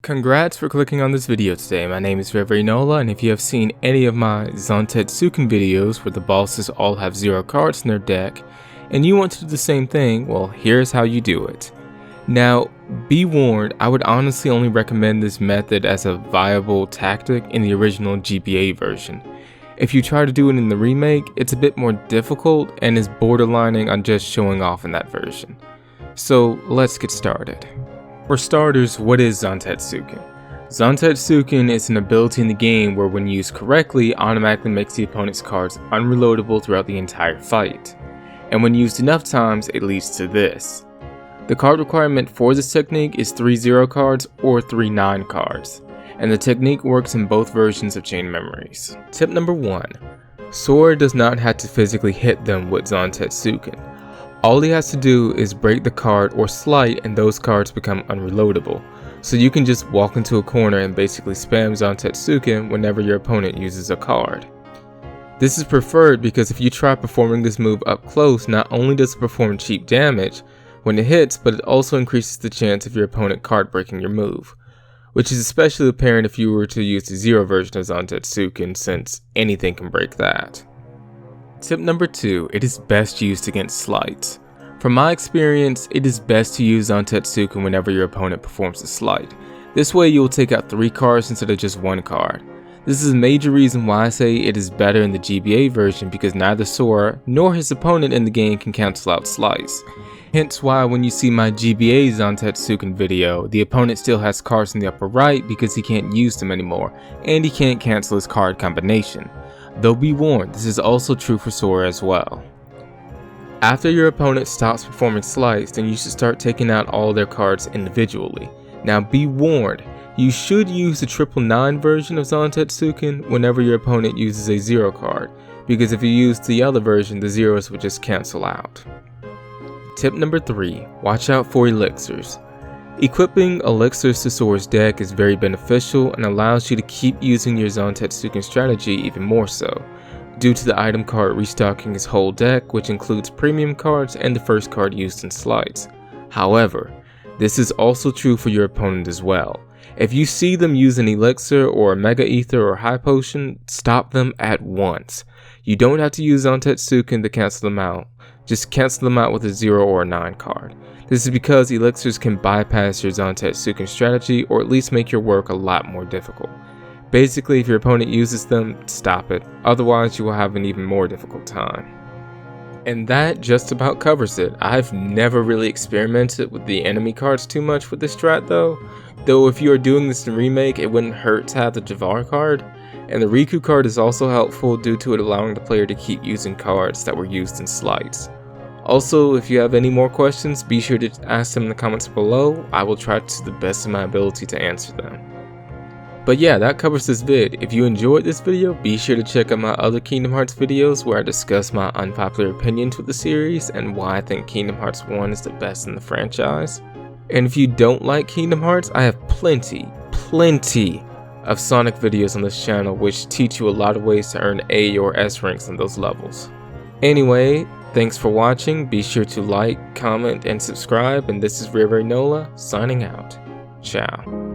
Congrats for clicking on this video today. My name is Reverofenola, and if you have seen any of my Zantetsuken videos where the bosses all have 0 cards in their deck, and you want to do the same thing, well, here's how you do it. Now, be warned, I would honestly only recommend this method as a viable tactic in the original GBA version. If you try to do it in the remake, it's a bit more difficult and is borderlining on just showing off in that version. So let's get started. For starters, what is Zantetsuken? Zantetsuken is an ability in the game where when used correctly, automatically makes the opponent's cards unreloadable throughout the entire fight. And when used enough times, it leads to this. The card requirement for this technique is 3 0 cards or 3 9 cards, and the technique works in both versions of Chain Memories. Tip number 1. Sora does not have to physically hit them with Zantetsuken. All he has to do is break the card or slight and those cards become unreloadable, so you can just walk into a corner and basically spam Zantetsuken whenever your opponent uses a card. This is preferred because if you try performing this move up close, not only does it perform cheap damage when it hits, but it also increases the chance of your opponent card breaking your move, which is especially apparent if you were to use the 0 version of Zantetsuken, since anything can break that. Tip number 2, it is best used against slights. From my experience, it is best to use Zantetsuken whenever your opponent performs a slight. This way you will take out 3 cards instead of just 1 card. This is a major reason why I say it is better in the GBA version, because neither Sora nor his opponent in the game can cancel out slights. Hence why when you see my GBA Zantetsuken video, the opponent still has cards in the upper right because he can't use them anymore, and he can't cancel his card combination. Though be warned, this is also true for Sora as well. After your opponent stops performing slights, then you should start taking out all their cards individually. Now be warned, you should use the 999 version of Zantetsuken whenever your opponent uses a 0 card, because if you use the other version, the zeros would just cancel out. Tip number 3, watch out for elixirs. Equipping elixirs to Sora's deck is very beneficial and allows you to keep using your Zantetsuken strategy even more so, due to the item card restocking his whole deck, which includes premium cards and the first card used in slides. However, this is also true for your opponent as well. If you see them use an elixir or a mega ether or high potion, stop them at once. You don't have to use Zantetsuken to cancel them out, just cancel them out with a 0 or a 9 card. This is because elixirs can bypass your Zantetsuken strategy or at least make your work a lot more difficult. Basically, if your opponent uses them, stop it, otherwise you will have an even more difficult time. And that just about covers it. I've never really experimented with the enemy cards too much with this strat though if you are doing this in Remake, it wouldn't hurt to have the Javar card, and the Riku card is also helpful due to it allowing the player to keep using cards that were used in slides. Also, if you have any more questions, be sure to ask them in the comments below. I will try to the best of my ability to answer them. But yeah, that covers this vid. If you enjoyed this video, be sure to check out my other Kingdom Hearts videos where I discuss my unpopular opinions with the series and why I think Kingdom Hearts 1 is the best in the franchise. And if you don't like Kingdom Hearts, I have plenty of Sonic videos on this channel which teach you a lot of ways to earn A or S ranks in those levels. Anyway, thanks for watching, be sure to like, comment, and subscribe, and this is Reverofenola signing out. Ciao.